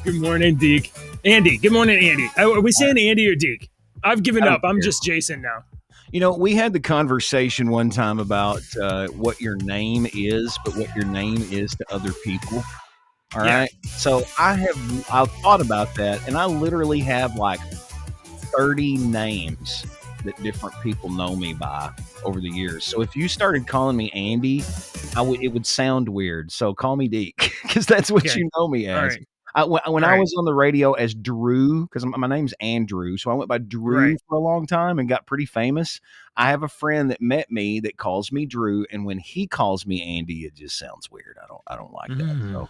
Good morning, Deke. Andy. Good morning, Andy. Are we saying Andy or Deke? I've given up. I'm just Jason now. You know, we had the conversation one time about what your name is, but what your name is to other people. All right. So I've thought about that, and I literally have like 30 names that different people know me by over the years. So if you started calling me Andy, it would sound weird. So call me Deke because that's what you know me as. When I was on the radio as Drew, because my name's Andrew, so I went by Drew for a long time and got pretty famous. I have a friend that met me that calls me Drew, and when he calls me Andy, it just sounds weird. I don't like that. So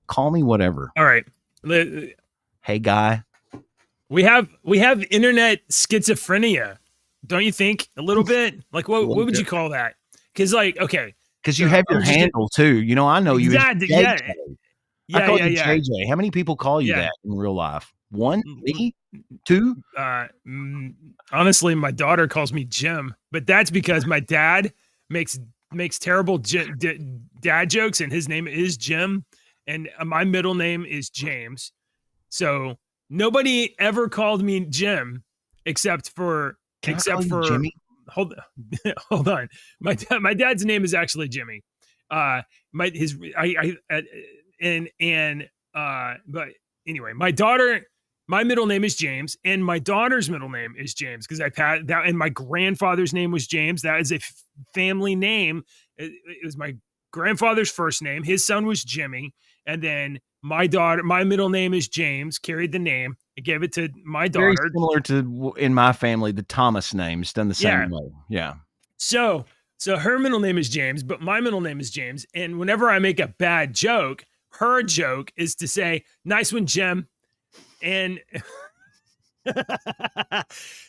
call me whatever. All right. Hey, guy. We have internet schizophrenia, don't you think? A little bit. Like what would you call that? Because because you have your handle too. You know, I know you. I call you JJ. How many people call you that in real life? One, me, two. Honestly, my daughter calls me Jim, but that's because my dad makes terrible dad jokes, and his name is Jim, and my middle name is James. So nobody ever called me Jim except for Jimmy. Hold on. My dad's name is actually Jimmy. But anyway, my middle name is James, and my daughter's middle name is James because and my grandfather's name was James. That is a family name. It was my grandfather's first name. His son was Jimmy, and then my middle name is James. Carried the name. I gave it to my daughter. Very similar to in my family, the Thomas name's done the same way. Yeah. So her middle name is James, but my middle name is James. And whenever I make a bad joke, her joke is to say, "Nice one, Jim." And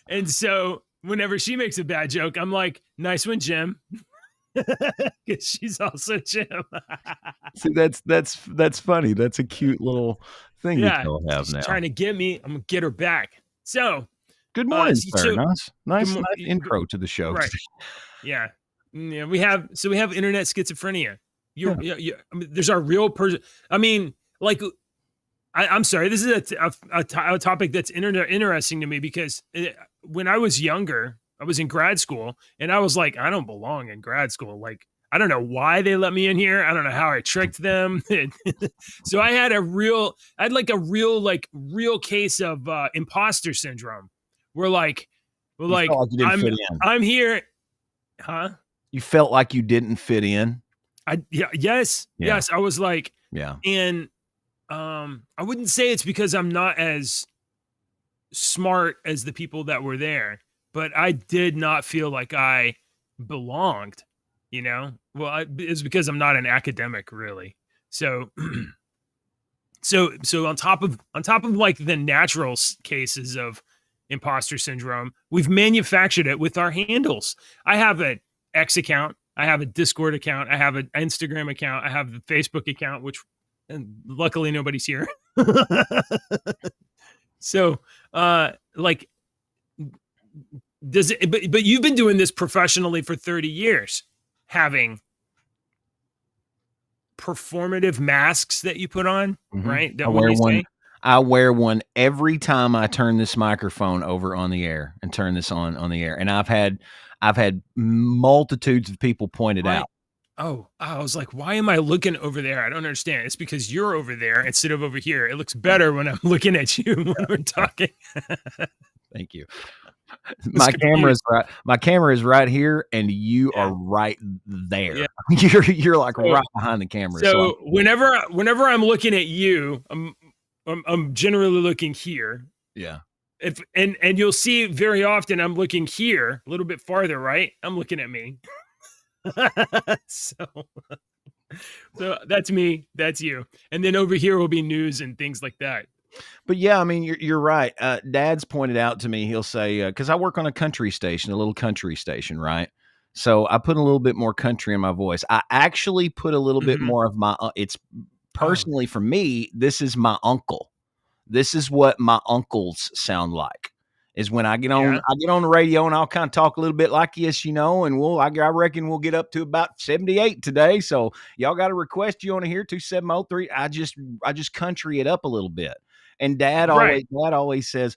and so whenever she makes a bad joke, I'm like, "Nice one, Jim." Because she's also Jim. See, that's funny. That's a cute little thing you all have she's now. Trying to get me. I'm gonna get her back. So good morning, sir. Nice intro to the show. Right. Yeah. We have internet schizophrenia. I mean, there's our real person. I mean, like, I'm sorry. This is a topic that's interesting to me because when I was younger, I was in grad school, and I was like, I don't belong in grad school. Like, I don't know why they let me in here. I don't know how I tricked them. So I had a real case of imposter syndrome. I'm here, huh? You felt like you didn't fit in. Yes. I was like, and I wouldn't say it's because I'm not as smart as the people that were there, but I did not feel like I belonged. You know, well, it's because I'm not an academic, really. So, so on top of like the natural cases of imposter syndrome, we've manufactured it with our handles. I have an X account, I have a Discord account, I have an Instagram account, I have the Facebook account, and luckily nobody's here. So, like, but you've been doing this professionally for 30 years. Having performative masks that you put on, right? I wear one every time I turn this microphone over on the air and turn this on the air. And I've had multitudes of people point it out. Oh, I was like, why am I looking over there? I don't understand. It's because you're over there instead of over here. It looks better when I'm looking at you when we're talking. Thank you. My camera is right here, and you are right there. Yeah. You're like right behind the camera. So whenever I'm looking at you, I'm generally looking here. Yeah. And you'll see very often I'm looking here, a little bit farther, right? I'm looking at me. So that's me, that's you. And then over here will be news and things like that. But yeah, I mean, you're right. Dad's pointed out to me, he'll say, because I work on a country station, a little country station, right? So I put a little bit more country in my voice. I actually put a little bit more of my, it's personally for me, this is my uncle. This is what my uncles sound like. Is when I get on, I get on the radio and I'll kind of talk a little bit like this, you know, and I reckon we'll get up to about 78 today. So y'all got a request you want to hear 270-3. I just country it up a little bit. And dad always says,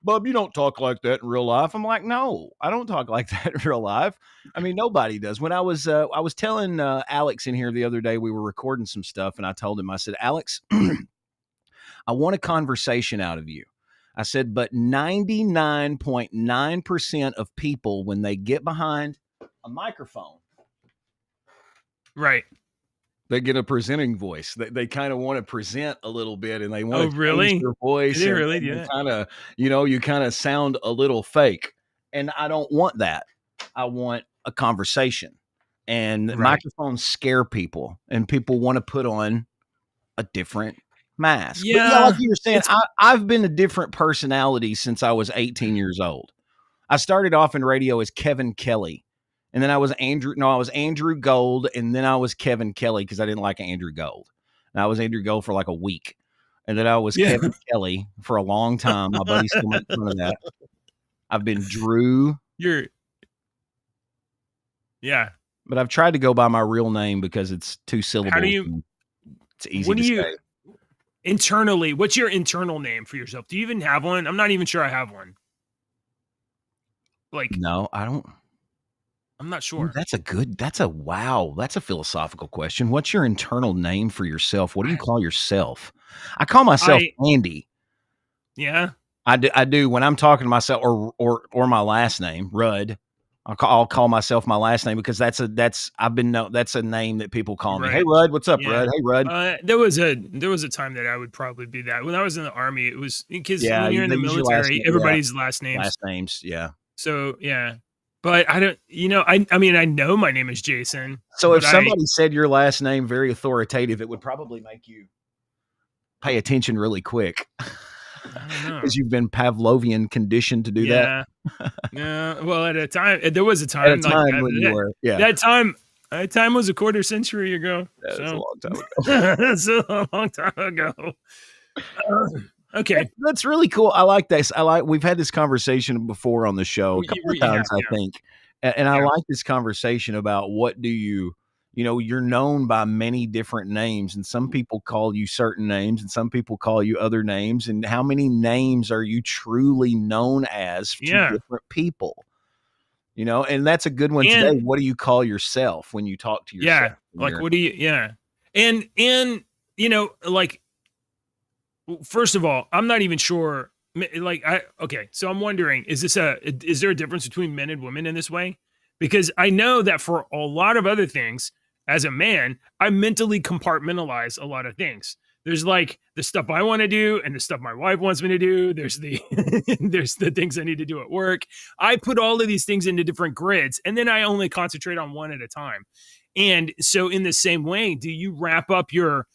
Bub, you don't talk like that in real life. I'm like, no, I don't talk like that in real life. I mean, nobody does. When I was telling Alex in here the other day, we were recording some stuff, and I told him, I said, Alex, I want a conversation out of you. I said, but 99.9% of people, when they get behind a microphone, right, they get a presenting voice. They kind of want to present a little bit, and they want to really? change their voice. Did they really do that? Kind of, you kind of sound a little fake. And I don't want that. I want a conversation. And microphones scare people, and people want to put on a different mask. Yeah, but like you were saying, I've been a different personality since I was 18 years old. I started off in radio as Kevin Kelly. And then I was Andrew Gold, and then I was Kevin Kelly because I didn't like Andrew Gold. And I was Andrew Gold for like a week. And then I was Kevin Kelly for a long time. My buddy still makes fun of that. I've been Drew. Yeah. But I've tried to go by my real name because it's 2 syllables. How do you, it's easy to say. Internally, what's your internal name for yourself? Do you even have one? I'm not even sure I have one. Like, no, I don't. I'm not sure. That's a philosophical question. What's your internal name for yourself? What do you call yourself? I call myself Andy. Yeah. I do when I'm talking to myself or my last name, Rudd. I'll call myself my last name because that's a name that people call me. Hey Rudd, what's up, Rudd? Hey Rudd. There was a time that I would probably be that. When I was in the Army, it was because when you're in the military, everybody's last names. Yeah. So yeah. But I don't, I mean, I know my name is Jason. So if somebody said your last name very authoritative, it would probably make you pay attention really quick. I don't know. Because you've been Pavlovian conditioned to do that. Yeah. Well, there was a time. That time was a quarter century ago. That's a long time ago. That's a long time ago. Okay. That's really cool. I like this. We've had this conversation before on the show a couple of times, I think. And I like this conversation about what do you're known by many different names, and some people call you certain names and some people call you other names. And how many names are you truly known as to different people? And that's a good one today. What do you call yourself when you talk to yourself? Yeah. Like, what do you, And, like, first of all, I'm not even sure. So I'm wondering, is there a difference between men and women in this way? Because I know that for a lot of other things, as a man, I mentally compartmentalize a lot of things. There's like the stuff I want to do and the stuff my wife wants me to do. There's the things I need to do at work. I put all of these things into different grids, and then I only concentrate on one at a time. And so in the same way, do you wrap up your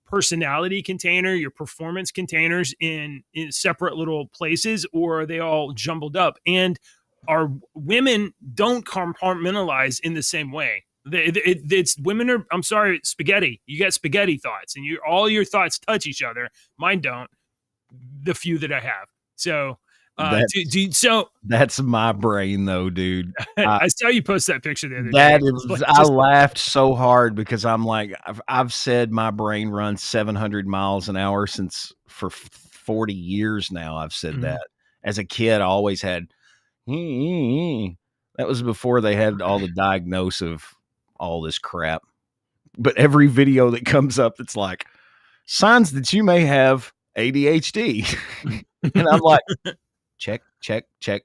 personality container, your performance containers in separate little places, or are they all jumbled up? And our women don't compartmentalize in the same way. It's women are, I'm sorry, spaghetti. You got spaghetti thoughts, and all your thoughts touch each other. Mine don't. The few that I have. So, that's my brain though, dude. I saw you post that picture the other day. I laughed so hard because I'm like, I've said my brain runs 700 miles an hour for 40 years now. I've said that. As a kid, I always had. That was before they had all the diagnose of all this crap. But every video that comes up, it's like signs that you may have ADHD, and I'm like, check. Check. I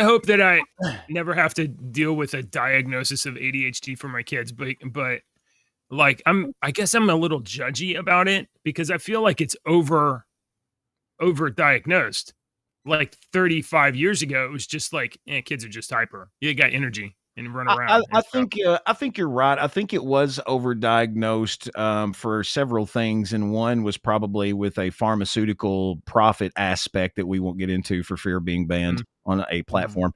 hope that I never have to deal with a diagnosis of ADHD for my kids, but like I guess I'm a little judgy about it because I feel like it's over diagnosed. Like 35 years ago, it was just like, kids are just hyper. You got energy and run around. I think you're right. I think it was overdiagnosed for several things, and one was probably with a pharmaceutical profit aspect that we won't get into for fear of being banned on a platform.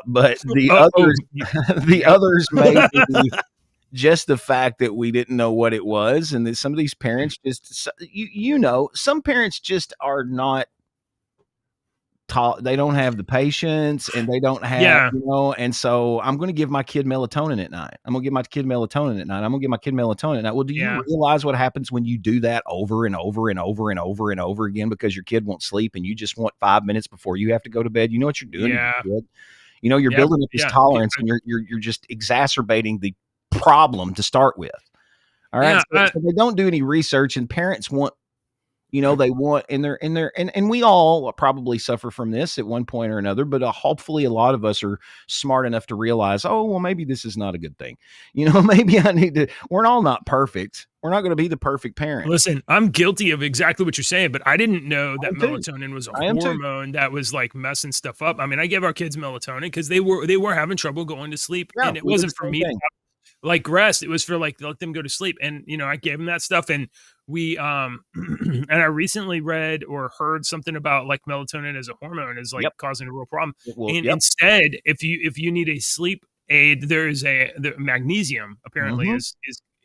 But the others may be just the fact that we didn't know what it was, and that some of these parents just some parents just are not they don't have the patience, and they don't have, and so I'm going to give my kid melatonin at night. I'm going to give my kid melatonin at night. I'm going to give my kid melatonin at night. Well, do you realize what happens when you do that over and over and over and over and over again because your kid won't sleep and you just want 5 minutes before you have to go to bed? You know what you're doing to your kid? You're building up this tolerance, and you're just exacerbating the problem to start with. All right. So they don't do any research, and parents want, they want, and we all probably suffer from this at one point or another, but hopefully a lot of us are smart enough to realize, oh, well, maybe this is not a good thing. Maybe I need to, we're all not perfect. We're not going to be the perfect parent. Listen, I'm guilty of exactly what you're saying, but I didn't know that melatonin was a hormone that was like messing stuff up. I mean, I gave our kids melatonin because they were having trouble going to sleep, and it wasn't for me to like rest. It was for like let them go to sleep, and I gave them that stuff, and we and I recently read or heard something about like melatonin as a hormone is like causing a real problem. And instead, if you need a sleep aid, the magnesium apparently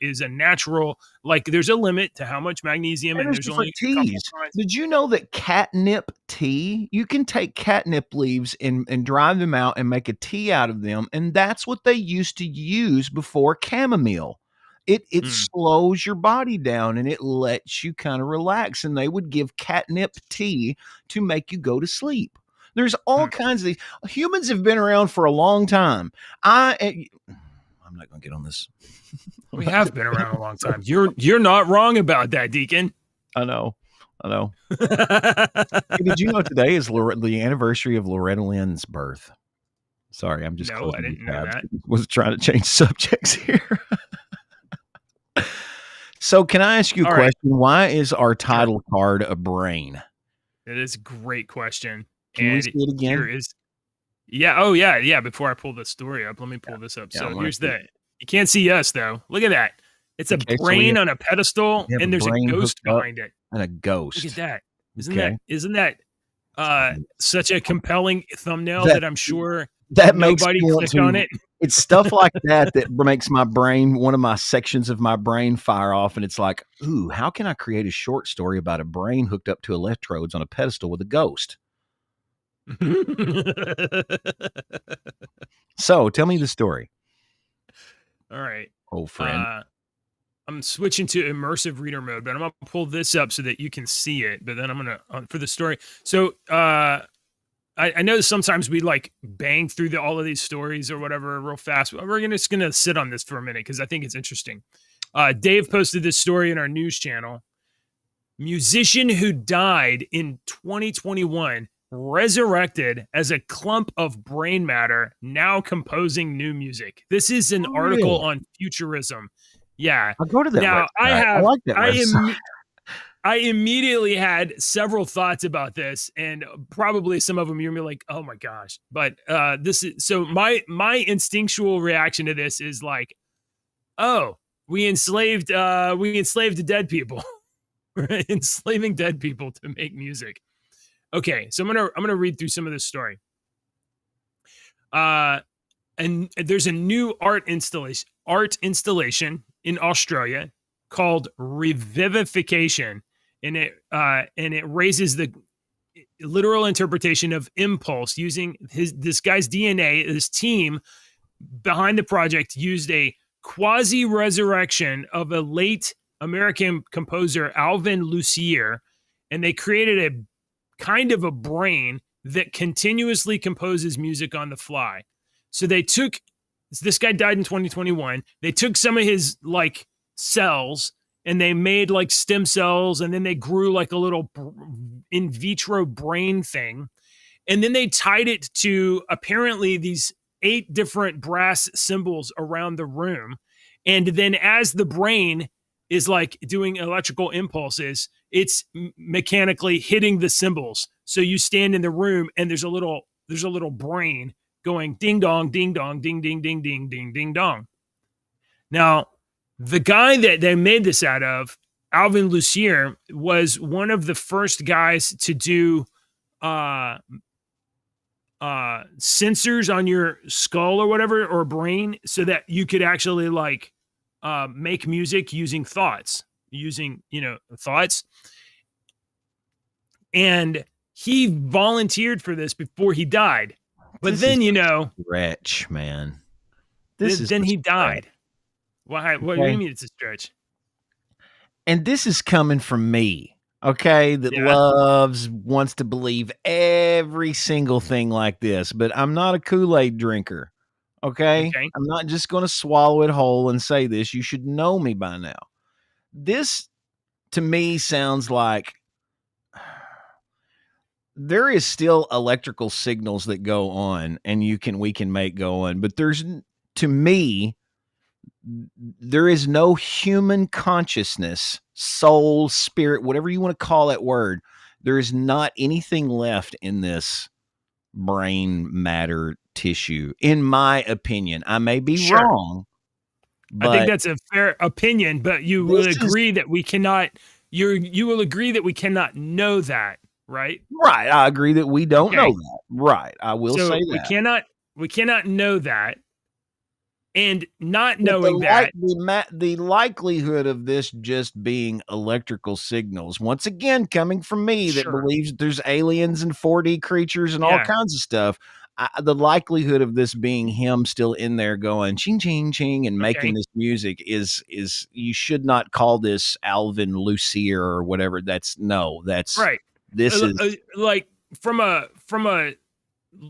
is a natural, like there's a limit to how much magnesium, and there's only teas. Did you know that catnip tea, you can take catnip leaves and dry them out and make a tea out of them, and that's what they used to use before chamomile. It slows your body down and it lets you kind of relax, and they would give catnip tea to make you go to sleep. There's all kinds of these. Humans have been around for a long time. I'm not going to get on this. We have been around a long time. You're not wrong about that, Deacon. I know. Hey, did you know today is the anniversary of Loretta Lynn's birth? Sorry, I'm just I didn't know that. Was trying to change subjects here. So, can I ask you a question? Why is our title card a brain? It is a great question. Can we see it again? Here is. Yeah. Oh, yeah. Before I pull the story up, let me pull this up. So here's you can't see us though. Look at that. It's a brain on a pedestal, and there's a ghost behind it. And a ghost. Look at that. Isn't that such a compelling thumbnail that I'm sure that nobody clicked on it? It's stuff like that makes my brain, one of my sections of my brain fire off, and it's like, ooh, how can I create a short story about a brain hooked up to electrodes on a pedestal with a ghost? So tell me the story. All right. Old friend. I'm switching to immersive reader mode, but I'm going to pull this up so that you can see it. But then I'm going to, for the story. So I know sometimes we like bang through all of these stories or whatever real fast. We're just going to sit on this for a minute because I think it's interesting. Dave posted this story in our news channel. Musician who died in 2021 resurrected as a clump of brain matter, now composing new music. This is an article on Futurism. Yeah. I'll go to that. Now website. I like that. I immediately had several thoughts about this, and probably some of them you're gonna be like, oh my gosh. But this is so my instinctual reaction to this is like, oh, we enslaved the dead people. We're enslaving dead people to make music. Okay, so I'm gonna read through some of this story. And there's a new art installation in Australia called Revivification, and it raises the literal interpretation of impulse using this guy's DNA. This team behind the project used a quasi resurrection of a late American composer, Alvin Lucier, and they created a kind of a brain that continuously composes music on the fly. So this guy died in 2021. They took some of his like cells and they made like stem cells, and then they grew like a little in vitro brain thing. And then they tied it to apparently these 8 different brass cymbals around the room. And then as the brain is like doing electrical impulses, it's mechanically hitting the cymbals. So you stand in the room and there's a little brain going ding dong, ding dong, ding ding ding ding ding ding dong. Now, the guy that they made this out of, Alvin Lucier, was one of the first guys to do sensors on your skull or whatever, or brain, so that you could actually like make music using thoughts. And he volunteered for this before he died. But then, stretch, man. Then he died. Why? What do you mean it's a stretch? And this is coming from me, okay, that wants to believe every single thing like this, but I'm not a Kool-Aid drinker, okay? I'm not just going to swallow it whole and say this. You should know me by now. This, to me, sounds like there is still electrical signals that go on, and we can make go on, but to me, there is no human consciousness, soul, spirit, whatever you want to call that word. There is not anything left in this brain matter tissue, in my opinion. I may be wrong. But I think that's a fair opinion, but you will agree that we cannot, you will agree that we cannot know that, right? Right. I agree that we don't know that. Right. I will say that. We cannot know that. And not knowing the likelihood of this just being electrical signals, once again, coming from me that believes there's aliens and 4D creatures and all kinds of stuff, the likelihood of this being him still in there going ching, ching, ching and making this music is you should not call this Alvin Lucier or whatever. That's right. This is like from a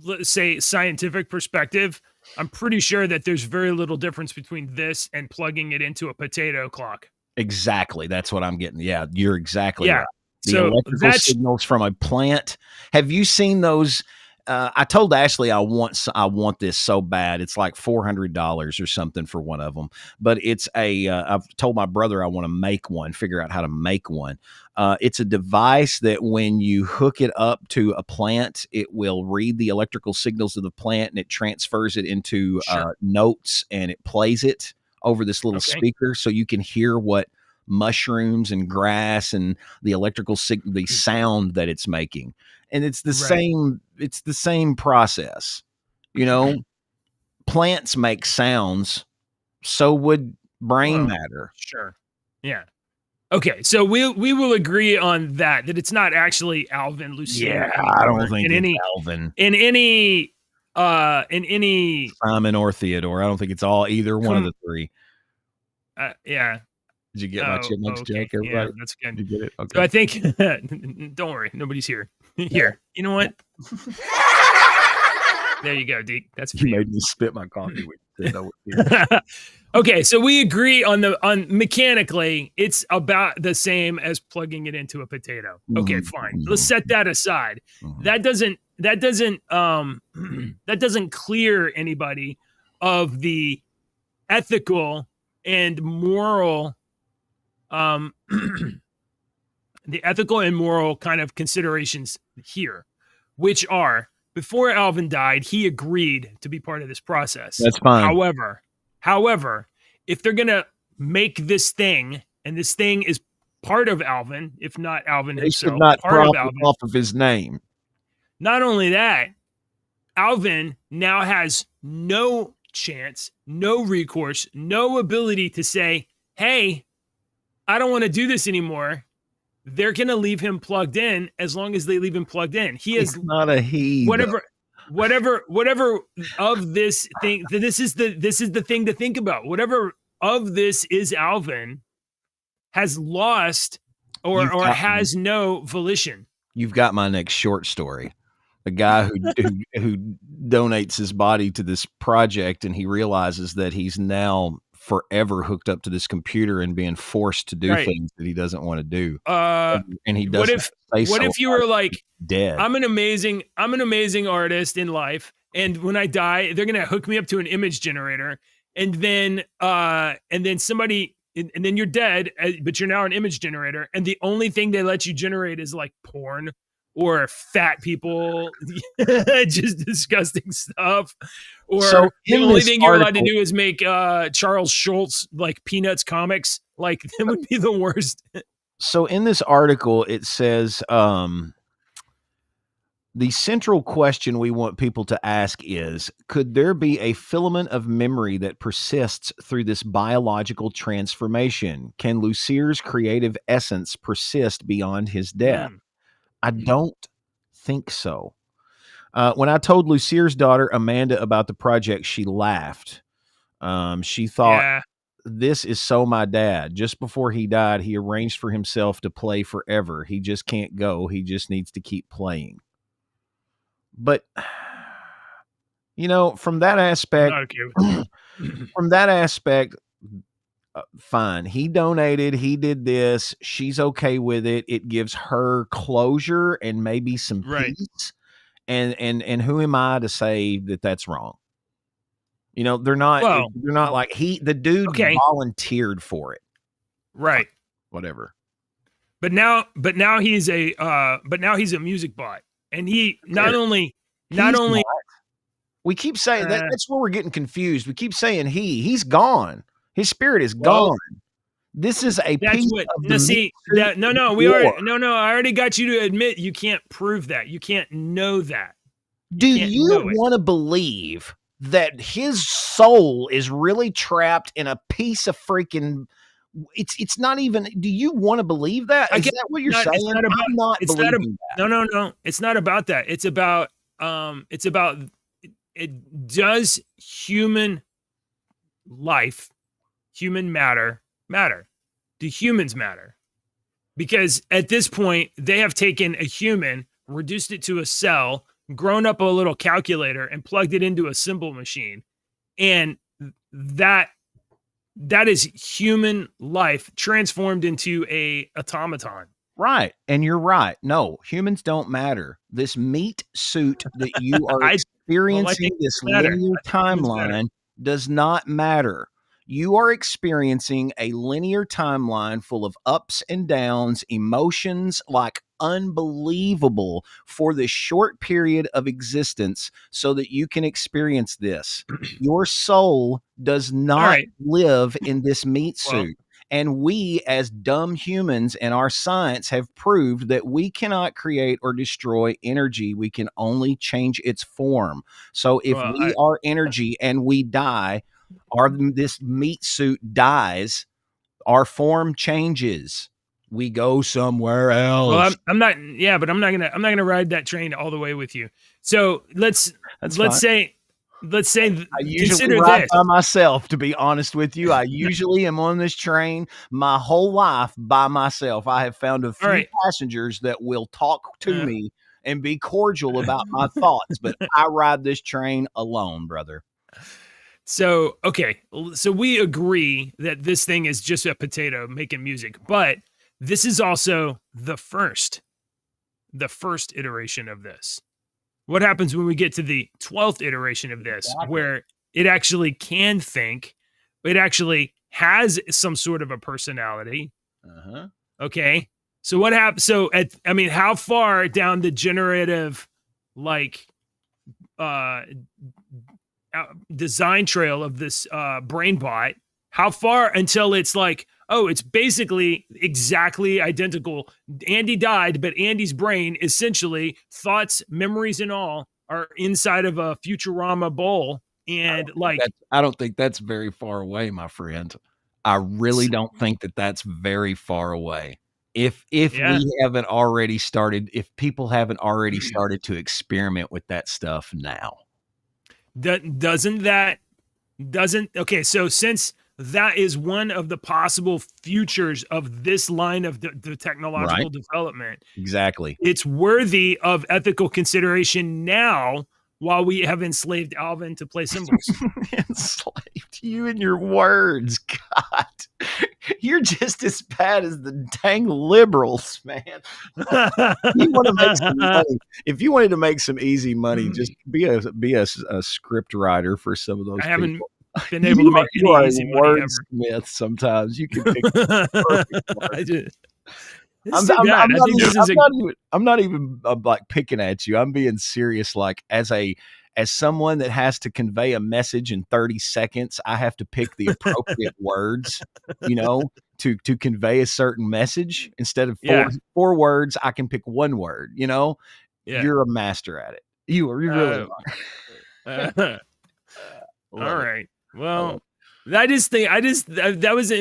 let's say scientific perspective, I'm pretty sure that there's very little difference between this and plugging it into a potato clock. Exactly. That's what I'm getting. Yeah, you're exactly right. The electrical signals from a plant. Have you seen those? I told Ashley I want this so bad. It's like $400 or something for one of them. But it's I've told my brother I want to make one, figure out how to make one. It's a device that when you hook it up to a plant, it will read the electrical signals of the plant and it transfers it into notes and it plays it over this little speaker so you can hear what mushrooms and grass and the electrical the sound that it's making. And it's the same process. Plants make sounds, so would brain matter. Sure. Yeah. Okay, so we will agree on that it's not actually Alvin Lucier. Yeah, I don't think it's Alvin. In any Simon or Theodore. I don't think it's either one of the three. Yeah. Did you get my chipmunks joke, everybody? Yeah, that's good. Did you get it? Okay. So I think don't worry, nobody's here. Here. You know what? There you go, Deke. That's for you. Made me spit my coffee. Okay, so we agree on mechanically, it's about the same as plugging it into a potato. Okay, fine. Let's set that aside. That doesn't clear anybody of the ethical and moral the ethical and moral kind of considerations here, which are, before Alvin died, he agreed to be part of this process. That's fine. However, if they're going to make this thing, and this thing is part of Alvin, if not Alvin himself, should not profit off of his name. Not only that, Alvin now has no chance, no recourse, no ability to say, hey, I don't want to do this anymore. They're going to leave him plugged in as long as they leave him plugged in. He is not a he. Whatever of this thing, this is the thing to think about. Whatever of this is Alvin has lost or has no volition. You've got my next short story. A guy who donates his body to this project, and he realizes that he's now forever hooked up to this computer and being forced to do things that he doesn't want to do. And he doesn't. What if you were like, dead? I'm an amazing artist in life, and when I die, they're gonna hook me up to an image generator, and then somebody, and then you're dead, but you're now an image generator, and the only thing they let you generate is like porn or fat people, just disgusting stuff. Or the only thing you're allowed to do is make Charles Schultz like Peanuts comics. Like, that would be the worst. So in this article, it says the central question we want people to ask is, could there be a filament of memory that persists through this biological transformation? Can Lucier's creative essence persist beyond his death? I don't think so. When I told Lucier's daughter, Amanda, about the project, she laughed. She thought, this is so my dad. Just before he died, he arranged for himself to play forever. He just can't go. He just needs to keep playing. But, you know, from that aspect, fine. He donated. He did this. She's okay with it. It gives her closure and maybe some peace. And who am I to say that that's wrong? You know, they're not like the dude volunteered for it. Right. Whatever. But now he's a music bot. And he not only we keep saying that's where we're getting confused. We keep saying he's gone. His spirit is gone. This is a piece of the I already got you to admit you can't prove that. You can't know that. Do you want to believe that his soul is really trapped in a piece of freaking it's not even, do you want to believe that? Is that what you're saying? I'm not believing that. No. It's not about that. It's about does human life, human matter? Do humans matter? Because at this point, they have taken a human, reduced it to a cell, grown up a little calculator, and plugged it into a symbol machine. And that is human life transformed into a automaton. Right. And you're right. No, humans don't matter. This meat suit that you are experiencing, this linear timeline, does not matter. You are experiencing a linear timeline full of ups and downs, emotions like unbelievable for this short period of existence so that you can experience this. Your soul does not live in this meat suit. And we, as dumb humans and our science, have proved that we cannot create or destroy energy. We can only change its form. So if we are energy and we die, this meat suit dies, our form changes. We go somewhere else. Well, I'm not gonna ride that train all the way with you. So let's say I usually ride by myself, to be honest with you. I usually am on this train my whole life by myself. I have found a few passengers that will talk to me and be cordial about my thoughts, but I ride this train alone, brother. So, okay. So we agree that this thing is just a potato making music, but this is also the first iteration of this. What happens when we get to the 12th iteration of this, where it actually can think, it actually has some sort of a personality. Okay. So what happens? So how far down the generative, design trail of this brain bot, how far until it's like, oh, it's basically exactly identical. Andy died, but Andy's brain, essentially, thoughts, memories, and all are inside of a Futurama bowl. And I don't think that's very far away, my friend. I really don't think that that's very far away. If we haven't already started, if people haven't already started to experiment with that stuff now. Okay, so since that is one of the possible futures of this line of the technological development, exactly, it's worthy of ethical consideration now while we have enslaved Alvin to play symbols. Enslaved you and your words. God, you're just as bad as the dang liberals, man. You want to make some money. If you wanted to make some easy money, just be a script writer for some of those people. I haven't been able to make any easy money ever. Wordsmith sometimes. You can pick the I'm not even like picking at you. I'm being serious. Like as someone that has to convey a message in 30 seconds, I have to pick the appropriate words, to convey a certain message. Instead of four words, I can pick one word, You're a master at it. You really are. All right. Well, that's an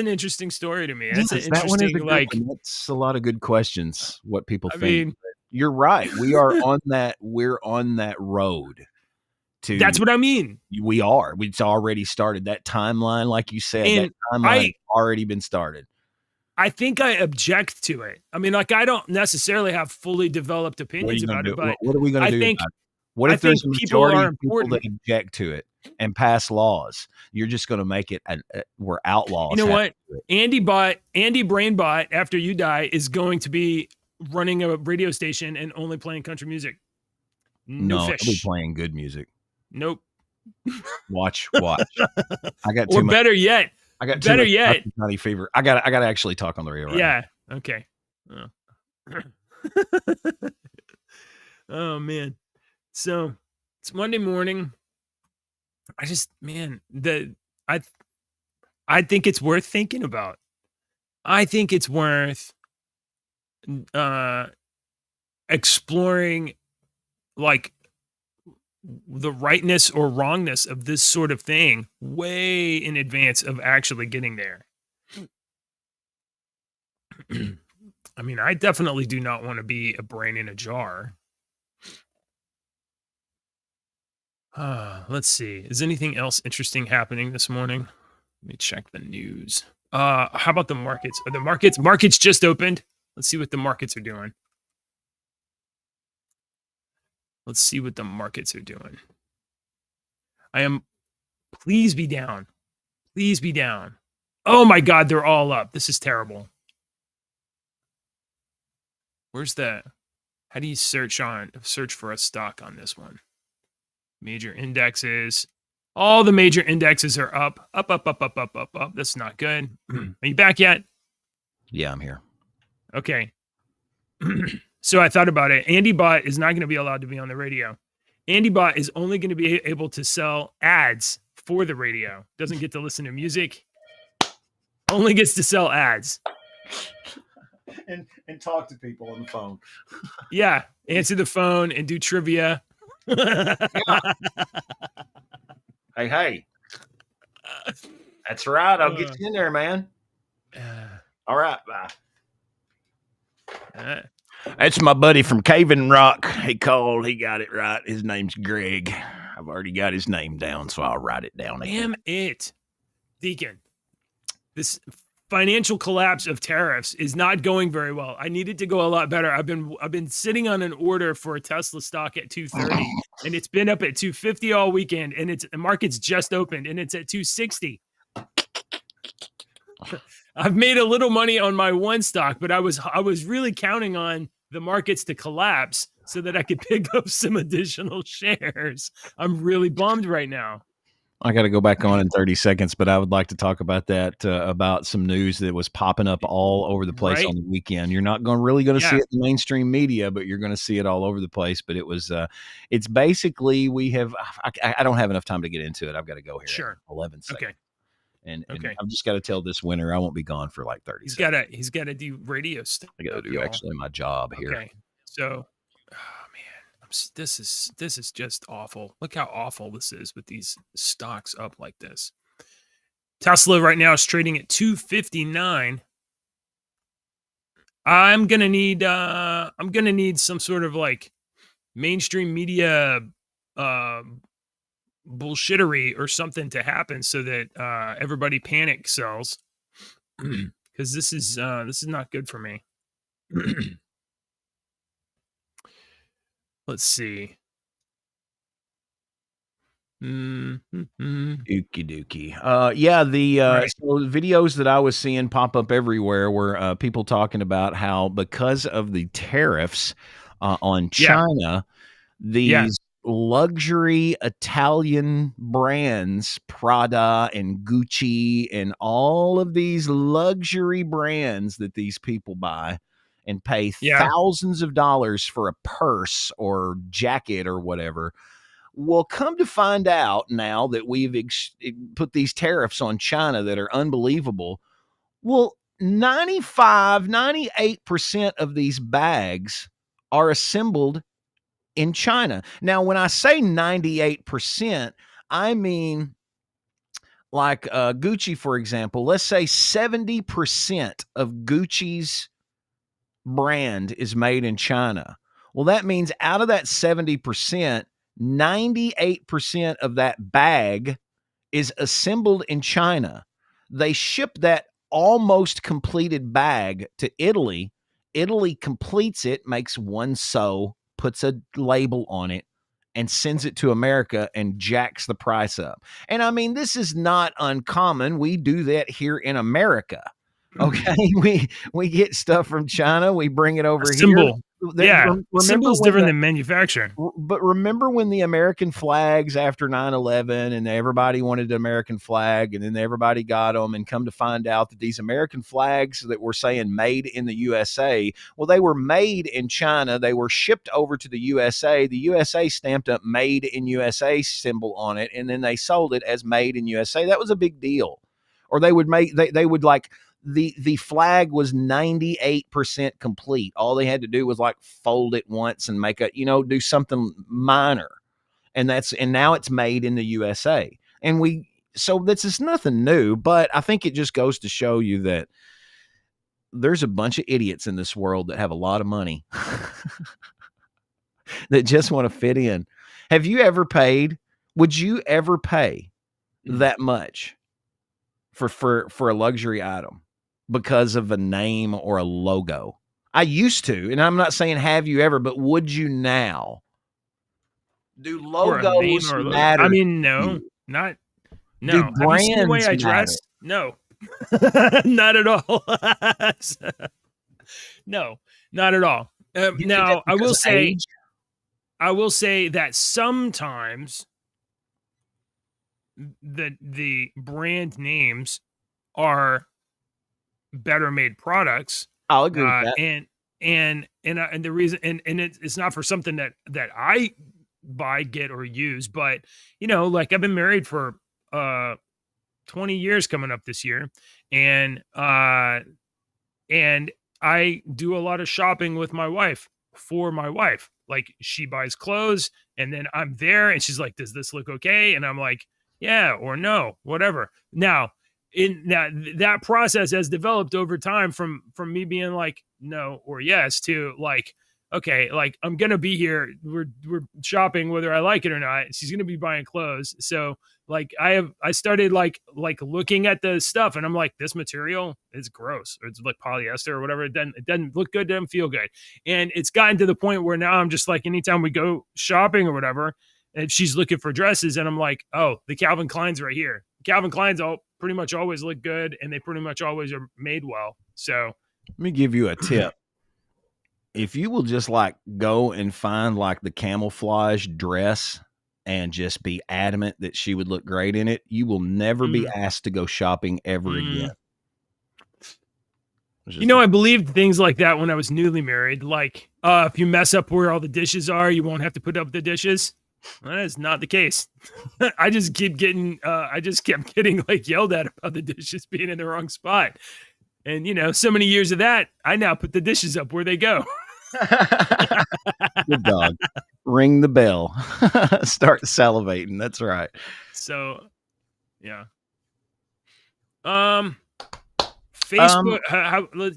interesting story to me. That's an interesting, that's a lot of good questions. What people think. You're right. We are on that. We're on that road. That's what I mean. We are. It's already started. That timeline, like you said, and that timeline has already been started. I think I object to it. I mean, like, I don't necessarily have fully developed opinions about it, but what are we going to do about it? What if there's a majority of people that object to it and pass laws? You're just going to make it we're outlaws. You know what? Andy Brainbot, after you die, is going to be running a radio station and only playing country music. No, fish. I'll be playing good music. Nope. Watch. I got too much. Better yet. I got better yet. Nutty fever. I got to actually talk on the radio. Yeah. Now. Okay. Oh man. So it's Monday morning. I think it's worth thinking about. I think it's worth exploring, like, the rightness or wrongness of this sort of thing way in advance of actually getting there. I mean, I definitely do not want to be a brain in a jar. Let's see. Is anything else interesting happening this morning? Let me check the news. How about the markets? Are the markets just opened? Let's see what the markets are doing. Please be down. Please be down. Oh my God, they're all up. This is terrible. How do you search for a stock on this one? Major indexes. All the major indexes are up. Up. That's not good. Are you back yet? Yeah, I'm here. Okay. So I thought about it. Andy Bot is not going to be allowed to be on the radio. Andy Bot is only going to be able to sell ads for the radio. Doesn't get to listen to music. Only gets to sell ads. And talk to people on the phone. Yeah. Answer the phone and do trivia. Hey. That's right. I'll get you in there, man. All right. Bye. That's my buddy from Caving Rock. He called. He got it right. His name's Greg. I've already got his name down, so I'll write it down. Damn it, Deacon. This financial collapse of tariffs is not going very well. I need it to go a lot better. I've been sitting on an order for a Tesla stock at 230, and it's been up at 250 all weekend, and the market's just opened, and it's at 260. I've made a little money on my one stock, but I was really counting on the markets to collapse so that I could pick up some additional shares. I'm really bummed right now. I got to go back on in 30 seconds, but I would like to talk about that, about some news that was popping up all over the place on the weekend. You're not really going to see it in mainstream media, but you're going to see it all over the place. But it's basically, I don't have enough time to get into it. I've got to go here. Sure. 11 seconds. Okay. And I've just got to tell this winter I won't be gone for like 30 seconds. He's got to do radio stuff. I got to do actually my job here. Okay. So, this is just awful. Look how awful this is with these stocks up like this. Tesla right now is trading at 259. I'm gonna need some sort of like mainstream media bullshittery or something to happen so that everybody panic sells, because this is not good for me. Let's see. Dookie dookie. So the videos that I was seeing pop up everywhere were people talking about how, because of the tariffs on China, these luxury Italian brands, Prada and Gucci and all of these luxury brands that these people buy and pay thousands of dollars for a purse or jacket or whatever. Well, come to find out now that we've put these tariffs on China that are unbelievable. Well, 98% of these bags are assembled in China. Now, when I say 98%, I mean, like Gucci, for example, let's say 70% of Gucci's brand is made in China. Well, that means out of that 70%, 98% of that bag is assembled in China. They ship that almost completed bag to Italy. Italy completes it, makes one sew, puts a label on it, and sends it to America and jacks the price up. And I mean, this is not uncommon. We do that here in America. Okay, we get stuff from China, we bring it over here. Yeah, symbol is different than manufacturing. But remember when the American flags after 9/11 and everybody wanted an American flag, and then everybody got them, and come to find out that these American flags that were saying made in the USA, well, they were made in China. They were shipped over to the USA. The USA stamped up made in USA symbol on it, and then they sold it as made in USA. That was a big deal. Or they would the flag was 98% complete. All they had to do was like fold it once and make do something minor. And now it's made in the USA. So this is nothing new, but I think it just goes to show you that there's a bunch of idiots in this world that have a lot of money that just want to fit in. Have you ever paid? Would you ever pay that much for a luxury item because of a name or a logo? I used to, and I'm not saying have you ever, but would you now? Do logos matter? I mean, no. Have you seen the way I dress? No. Not at all. No, not at all. Now, I will say that sometimes the brand names are better made products. I'll agree with that. And the reason, and it's not for something that I buy, get, or use, but like I've been married for 20 years coming up this year, and I do a lot of shopping with my wife for my wife. Like, she buys clothes, and then I'm there, and she's like, "Does this look okay?" And I'm like, "Yeah," or "No," whatever. Now, that process has developed over time from me being like no or yes to like, okay, like I'm gonna be here. We're shopping whether I like it or not. She's gonna be buying clothes, so like I started like looking at the stuff, and I'm like, this material is gross, or it's like polyester or whatever. It doesn't look good, doesn't feel good, and it's gotten to the point where now I'm just like, anytime we go shopping or whatever, and she's looking for dresses, and I'm like, oh, the Calvin Klein's right here. Calvin Klein's pretty much always look good, and they pretty much always are made well. So let me give you a tip. If you will just like go and find like the camouflage dress and just be adamant that she would look great in it, you will never be asked to go shopping ever again. I believed things like that when I was newly married. Like, if you mess up where all the dishes are, you won't have to put up the dishes. That is not the case. I just kept getting like yelled at about the dishes being in the wrong spot. And, so many years of that, I now put the dishes up where they go. Good dog. Ring the bell. Start salivating. That's right. So, yeah. Facebook.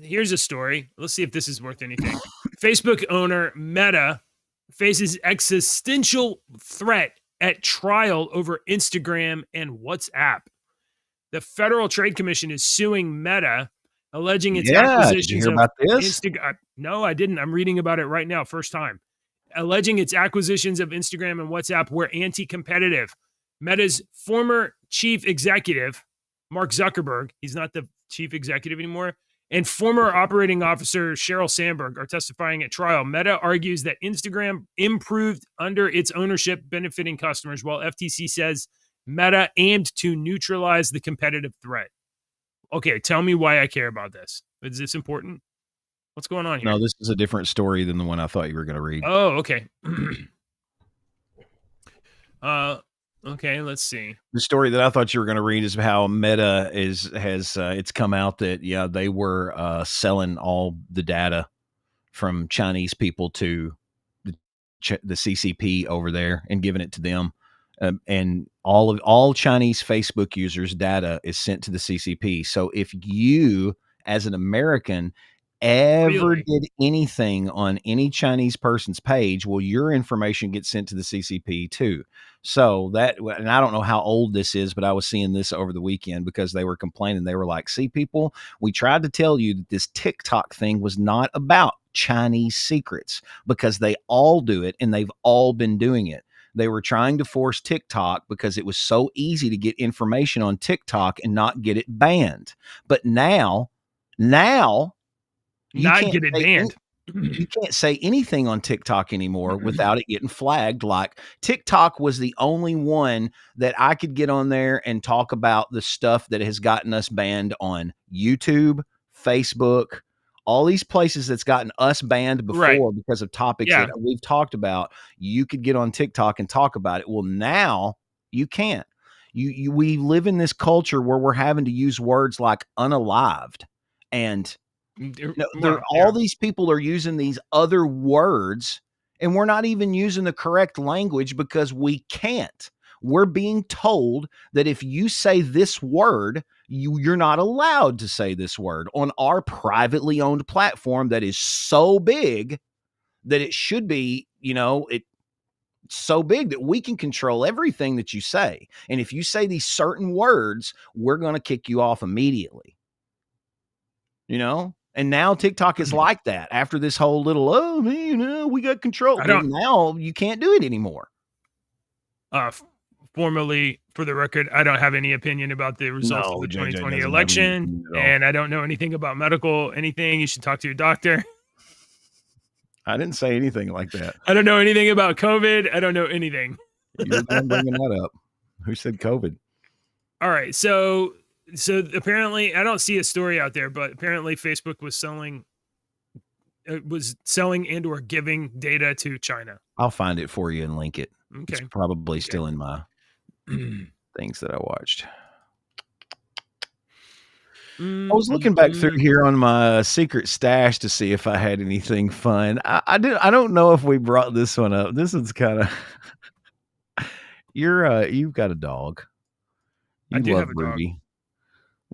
Here's a story. Let's see if this is worth anything. Facebook owner Meta faces existential threat at trial over Instagram and WhatsApp. The Federal Trade Commission is suing Meta, alleging its acquisitions. Did you hear about this? No, I didn't. I'm reading about it right now, first time. Alleging its acquisitions of Instagram and WhatsApp were anti-competitive. Meta's former chief executive, Mark Zuckerberg, he's not the chief executive anymore, and former operating officer Sheryl Sandberg are testifying at trial. Meta argues that Instagram improved under its ownership, benefiting customers, while FTC says Meta aimed to neutralize the competitive threat. Okay, tell me why I care about this. Is this important? What's going on here? No, this is a different story than the one I thought you were going to read. Oh, okay. Okay, let's see. The story that I thought you were going to read is how Meta has it's come out that they were selling all the data from Chinese people to the CCP over there and giving it to them, and all Chinese Facebook users' data is sent to the CCP. So if you, as an American, ever did anything on any Chinese person's page, well, your information gets sent to the CCP too. So that, and I don't know how old this is, but I was seeing this over the weekend because they were complaining. They were like, see, people, we tried to tell you that this TikTok thing was not about Chinese secrets, because they all do it and they've all been doing it. They were trying to force TikTok because it was so easy to get information on TikTok and not get it banned. But now you not can't get it banned. You can't say anything on TikTok anymore without it getting flagged. Like, TikTok was the only one that I could get on there and talk about the stuff that has gotten us banned on YouTube, Facebook, all these places that's gotten us banned before because of topics that we've talked about. You could get on TikTok and talk about it. Well, now you can't. We live in this culture where we're having to use words like unalived, and all these people are using these other words, and we're not even using the correct language because we can't. We're being told that if you say this word, you're not allowed to say this word on our privately owned platform that is so big that it should be, it's so big that we can control everything that you say. And if you say these certain words, we're going to kick you off immediately. And now TikTok is like that after this whole little, we got control. Now you can't do it anymore. Formally, for the record, I don't have any opinion about the results of the 2020 election, and I don't know anything about anything. You should talk to your doctor. I didn't say anything like that. I don't know anything about COVID. I don't know anything. You're the one bringing that up. Who said COVID? All right. So apparently, I don't see a story out there, but apparently Facebook was selling and or giving data to China. I'll find it for you and link it. Okay. It's probably still in my things that I watched. I was looking back through here on my secret stash to see if I had anything fun. I don't know if we brought this one up. This one's kind of you've got a dog. You love Ruby. Dog.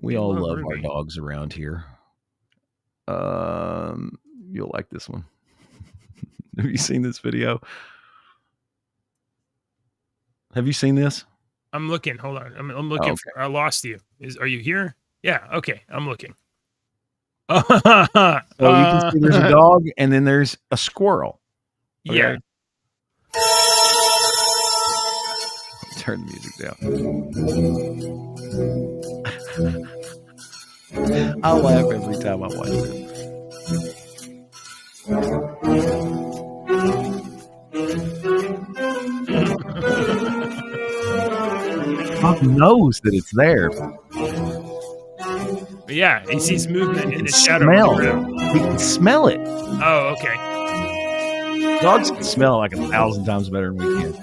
We all love Ruby. Our dogs around here. You'll like this one. Have you seen this video? Have you seen this? I'm looking. Hold on. I'm looking. Okay. I lost you. Are you here? Yeah. Okay. I'm looking. So you can see there's a dog and then there's a squirrel. Okay? Yeah. Turn the music down. I laugh every time I watch this. Pop knows that it's there. But yeah, he sees movement in the shadow. He can smell it. Oh, okay. Dogs can smell like 1,000 times better than we can.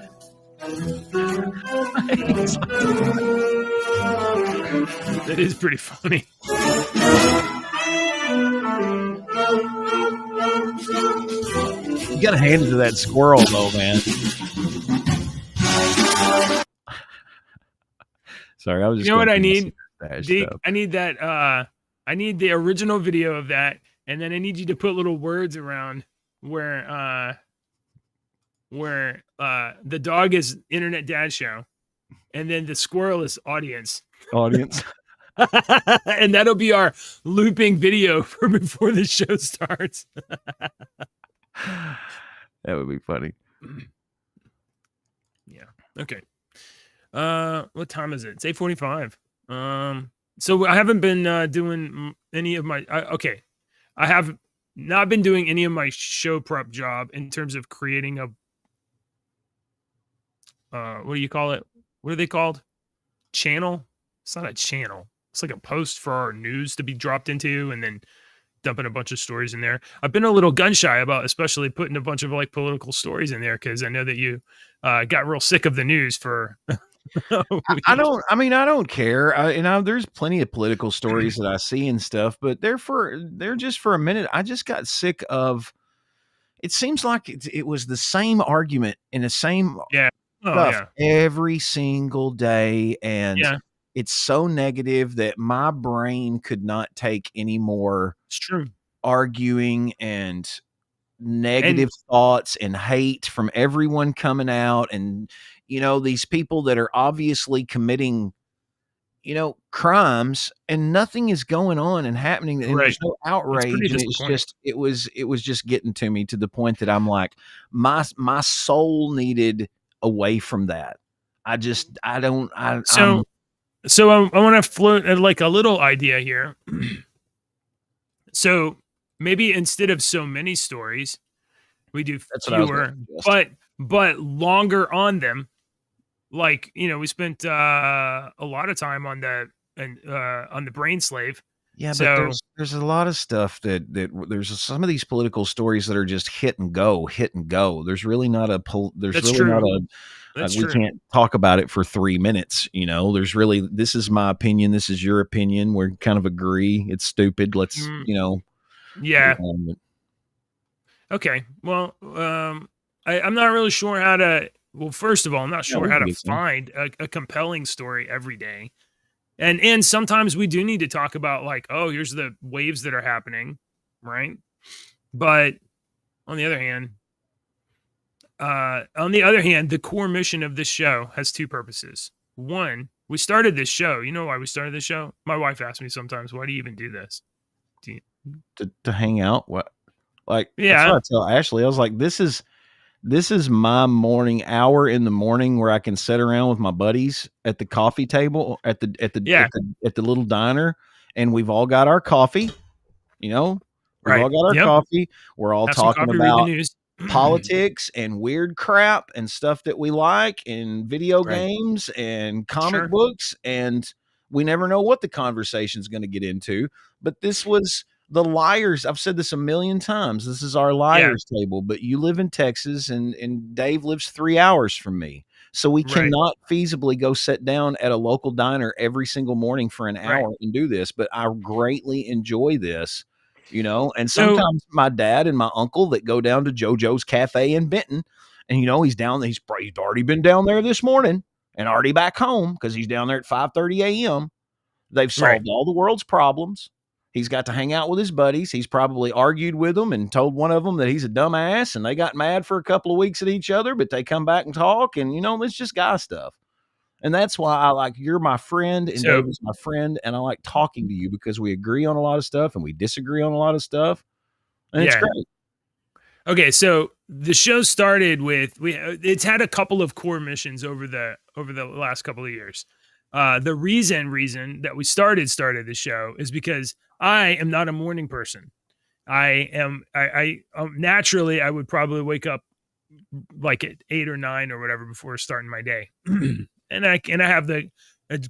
That is pretty funny. You gotta hand it to that squirrel though, man. Sorry, I was just. You know what I need? I need that. I need the original video of that, and then I need you to put little words around where the dog is Internet Dad Show, and then the squirrel is audience. And that'll be our looping video for before the show starts. That would be funny. Yeah. Okay. What time is it? It's 8:45. So I haven't been doing any of my. I have not been doing any of my show prep job in terms of creating a. What do you call it? What are they called? Channel? It's not a channel. It's like a post for our news to be dropped into, and then dumping a bunch of stories in there. I've been a little gun shy about, especially putting a bunch of like political stories in there, because I know that you got real sick of the news for. I don't care. There's plenty of political stories that I see and stuff, but they're just for a minute. I just got sick of. It seems like it was the same argument in the same stuff every single day, and it's so negative that my brain could not take any more. It's true. arguing and negative thoughts and hate from everyone coming out, and these people that are obviously committing crimes, and nothing is going on and happening, and there's no It's pretty outrage, and disappointing. it was just getting to me to the point that I'm like, my soul needed away from that. I don't I So I want to float like a little idea here. So maybe instead of so many stories, we do fewer, but longer on them. Like, we spent a lot of time on the Enslave. Yeah, but there's a lot of stuff that there's some of these political stories that are just hit and go. There's really not a we can't talk about it for 3 minutes. There's really, this is my opinion, this is your opinion. We're kind of agree. It's stupid. Let's yeah. Okay. Well, I'm not really sure how to. Well, first of all, I'm not sure how to find a compelling story every day. And sometimes we do need to talk about like, oh, here's the waves that are happening, right? But on the other hand, the core mission of this show has two purposes. One, we started this show. You know why we started this show? My wife asks me sometimes, why do you even do this? To hang out? What? Like, yeah. That's what I tell Ashley. I was like, this is my morning hour in the morning where I can sit around with my buddies at the coffee table at the little diner, and we've all got our coffee. We've all got our coffee. We're all talking about politics and weird crap and stuff that we like, and video games and comic books, and we never know what the conversation's going to get into. But this was the liars. I've said this a million times. This is our liars table, but you live in Texas, and Dave lives 3 hours from me. So we cannot feasibly go sit down at a local diner every single morning for an hour and do this. But I greatly enjoy this, and sometimes my dad and my uncle that go down to JoJo's Cafe in Benton, and he's already been down there this morning and already back home because he's down there at 5:30 a.m. They've solved all the world's problems. He's got to hang out with his buddies. He's probably argued with them and told one of them that he's a dumbass, and they got mad for a couple of weeks at each other, but they come back and talk, and it's just guy stuff. And that's why I like, you're my friend, and Dave is my friend, and I like talking to you because we agree on a lot of stuff and we disagree on a lot of stuff, and it's great. Okay, so the show started with it's had a couple of core missions over the last couple of years. The reason that we started the show is because I am not a morning person. I naturally, I would probably wake up like at 8 or 9 or whatever before starting my day. and I have a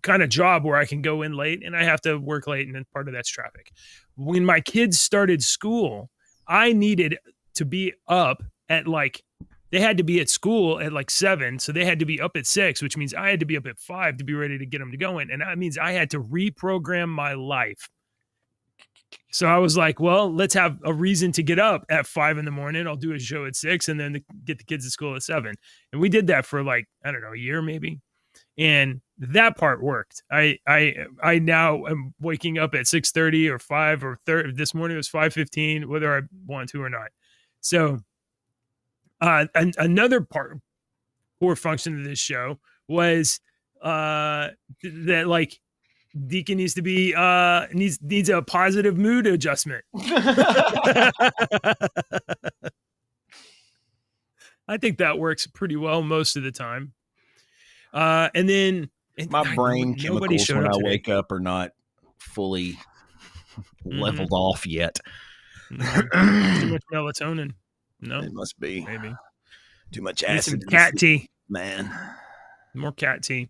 kind of job where I can go in late and I have to work late, and then part of that's traffic. When my kids started school, I needed to be up at they had to be at school at 7, so they had to be up at 6, which means I had to be up at 5 to be ready to get them to go in, and that means I had to reprogram my life. So I was like, well, let's have a reason to get up at 5 in the morning. I'll do a show at 6 and then get the kids to school at 7. And we did that for I don't know, a year maybe. And that part worked. I now am waking up at 6:30 or 5 or 30. This morning it was 5:15, whether I want to or not. So another core function of this show was that Deacon needs to be needs a positive mood adjustment. I think that works pretty well most of the time. And then my brain chemicals when I wake up are not fully leveled off yet. Too much melatonin. No, it must be maybe too much acid. Some cat tea, man. More cat tea.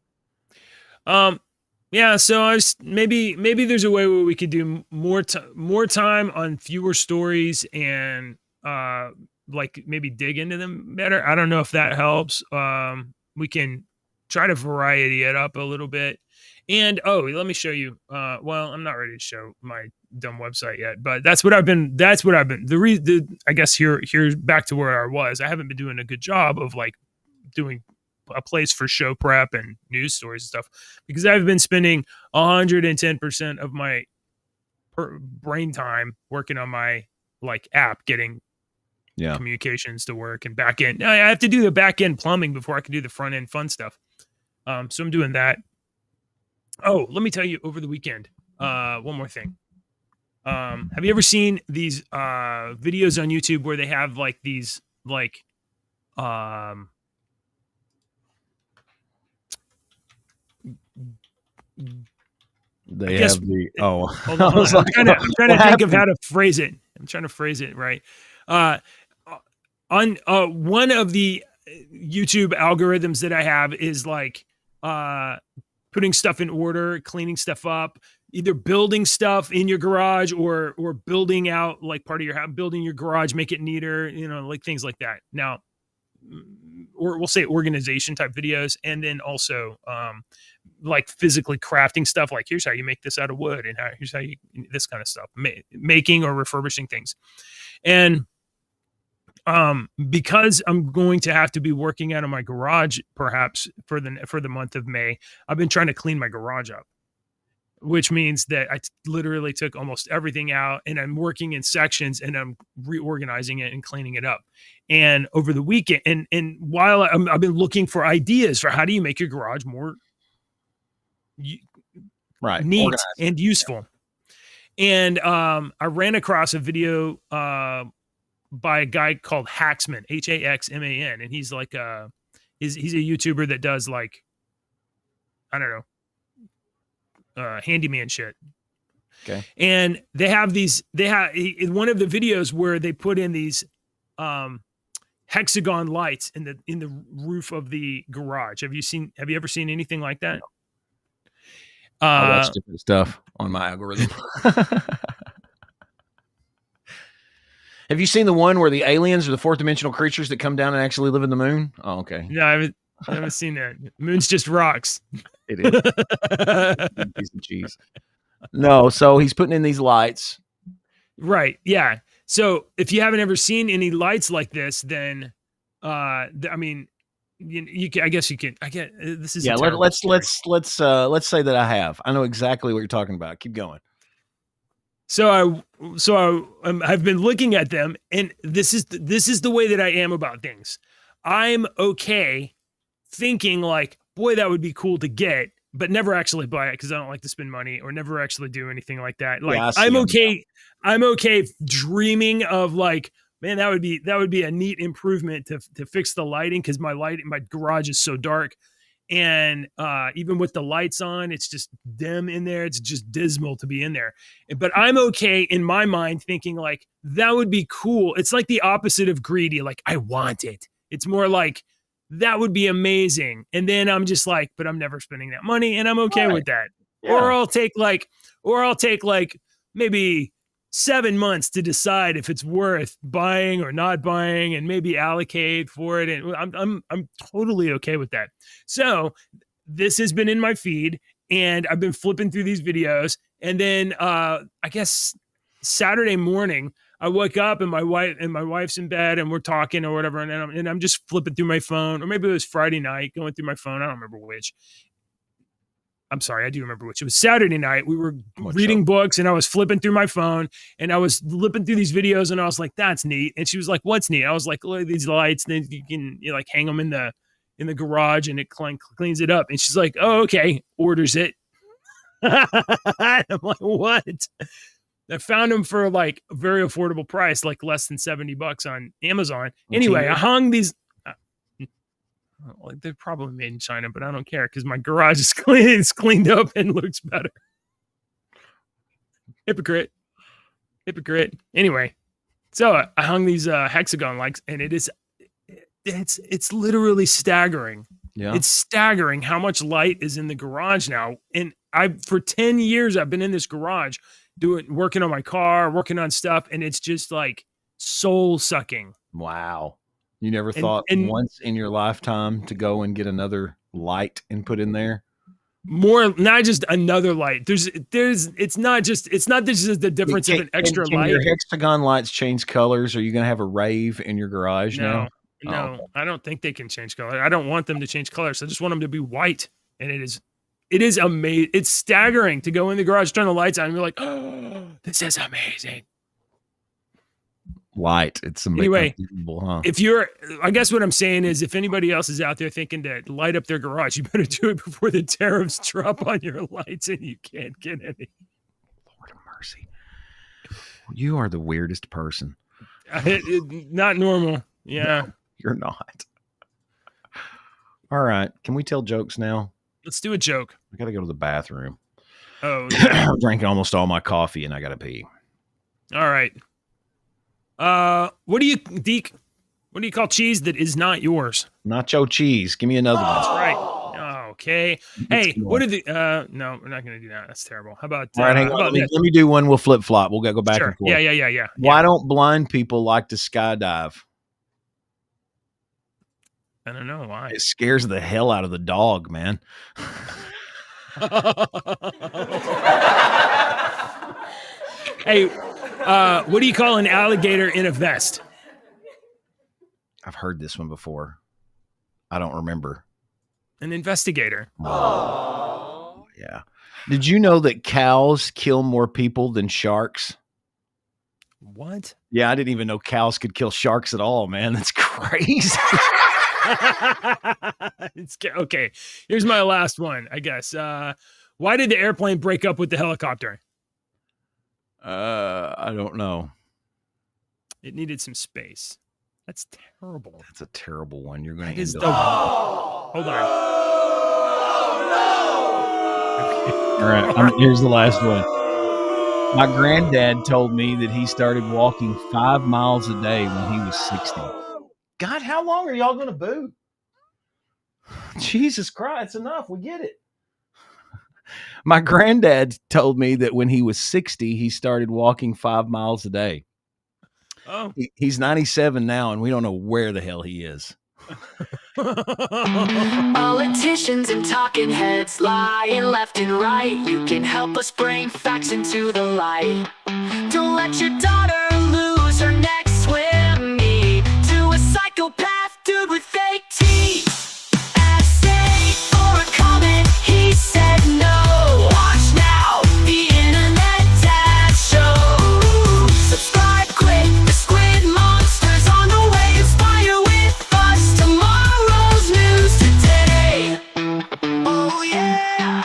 Yeah, so maybe there's a way where we could do more time on fewer stories and maybe dig into them better. I don't know if that helps. We can try to variety it up a little bit. And let me show you. Well, I'm not ready to show my dumb website yet, but that's what I've been. I guess here's back to where I was. I haven't been doing a good job of doing a place for show prep and news stories and stuff, because I've been spending 110% of my brain time working on my like app, getting communications to work and back end. I have to do the back end plumbing before I can do the front end fun stuff. So I'm doing that. Oh, let me tell you, over the weekend, one more thing. Have you ever seen these videos on YouTube where they have like these like they have the hold on. I'm trying to think of how to phrase it. I'm trying to phrase it right. On one of the YouTube algorithms that I have is like putting stuff in order, cleaning stuff up, either building stuff in your garage or building out like part of your house, building your garage, make it neater, you know, like things like that. Now, or we'll say organization type videos, and then also like physically crafting stuff, like here's how you make this out of wood, and here's how you, this kind of stuff, making or refurbishing things. And because I'm going to have to be working out of my garage perhaps for the month of May, I've been trying to clean my garage up, which means that I literally took almost everything out and I'm working in sections and I'm reorganizing it and cleaning it up. And over the weekend, and while I've been looking for ideas for how do you make your garage more neat organized and useful. And I ran across a video by a guy called Haxman, Haxman, and he's like he's a YouTuber that does like, I don't know, handyman shit. Okay. And they have in one of the videos where they put in these hexagon lights in the roof of the garage. Have you ever seen anything like that? I watch different stuff on my algorithm. Have you seen the one where the aliens or the fourth dimensional creatures that come down and actually live in the moon? Oh, okay. No, I haven't seen that. Moon's just rocks. It is. Piece of cheese. No, so he's putting in these lights. Right. Yeah. So if you haven't ever seen any lights like this, then I mean, you can, I guess you can. I get this is let's say that I have. I know exactly what you're talking about. Keep going. So I've been looking at them, and this is the way that I am about things. I'm okay thinking like, boy, that would be cool to get, but never actually buy it because I don't like to spend money or never actually do anything like that. Like I'm okay dreaming of like, man, that would be a neat improvement to fix the lighting because my garage is so dark. And even with the lights on, it's just dim in there. It's just dismal to be in there. But I'm okay in my mind thinking like, that would be cool. It's like the opposite of greedy. Like, I want it. It's more like, that would be amazing. And then I'm just like, but I'm never spending that money. And I'm okay with that. Yeah. Or I'll take like maybe 7 months to decide if it's worth buying or not buying, and maybe allocate for it. And I'm totally okay with that. So this has been in my feed, and I've been flipping through these videos. And then I guess Saturday morning, I woke up and my wife's in bed and we're talking or whatever. And I'm just flipping through my phone, or maybe it was Friday night going through my phone. I don't remember which. I'm sorry, I do remember which. It was Saturday night. We were reading books and I was flipping through my phone and I was flipping through these videos and I was like, that's neat. And she was like, what's neat? I was like, look at these lights. And then you can like hang them in the garage and it cleans it up. And she's like, oh, okay. Orders it. I'm like, what? I found them for like a very affordable price, like less than $70 on Amazon. Anyway, I hung these. Like they're probably made in China, but I don't care because my garage is clean. It's cleaned up and looks better. Hypocrite. Anyway, so I hung these hexagon lights, and it's literally staggering. Yeah, it's staggering how much light is in the garage now. And for 10 years I've been in this garage working on my car, working on stuff, and it's just like soul sucking. Wow. You never thought once in your lifetime to go and get another light and put in there? More, not just another light. It's not just the difference of an extra light. Can your hexagon lights change colors? Are you going to have a rave in your garage now? No, I don't think they can change color. I don't want them to change colors. I just want them to be white. And it is It is amazing. It's staggering to go in the garage, turn the lights on, and you're like, oh, this is amazing. Light. It's amazing. Anyway, huh? I guess what I'm saying is if anybody else is out there thinking to light up their garage, you better do it before the tariffs drop on your lights and you can't get any. Lord of mercy. You are the weirdest person. Not normal. Yeah. No, you're not. All right. Can we tell jokes now? Let's do a joke. I got to go to the bathroom. Oh, yeah. I'm drinking almost all my coffee and I got to pee. All right. What do you call cheese that is not yours? Nacho cheese. Give me another one. That's right. Okay. Hey, what are the, no, we're not going to do that. That's terrible. How about, all right, hang on. Let me do one. We'll flip flop. We'll go back and forth. Yeah. Why don't blind people like to skydive? I don't know why. It scares the hell out of the dog, man. Hey, what do you call an alligator in a vest? I've heard this one before. I don't remember. An investigator. Oh, yeah. Did you know that cows kill more people than sharks? What? Yeah, I didn't even know cows could kill sharks at all, man. That's crazy. Okay, here's my last one, I guess. Why did the airplane break up with the helicopter? I don't know. It needed some space. That's terrible. That's a terrible one. You're going to end up. Hold on. Okay. All right, here's the last one. My granddad told me that he started walking 5 miles a day when he was 60. God, how long are y'all going to boo? Jesus Christ, enough. We get it. My granddad told me that when he was 60, he started walking 5 miles a day. Oh, he's 97 now, and we don't know where the hell he is. Politicians and talking heads lying left and right. You can help us bring facts into the light. Don't let your daughter lose her next swim meet to a psychopath dude with fake teeth. Essay or a comment, he said no. Watch now, the internet dad show. Subscribe quick, the squid monster's on the way. Inspire with us tomorrow's news today. Oh yeah.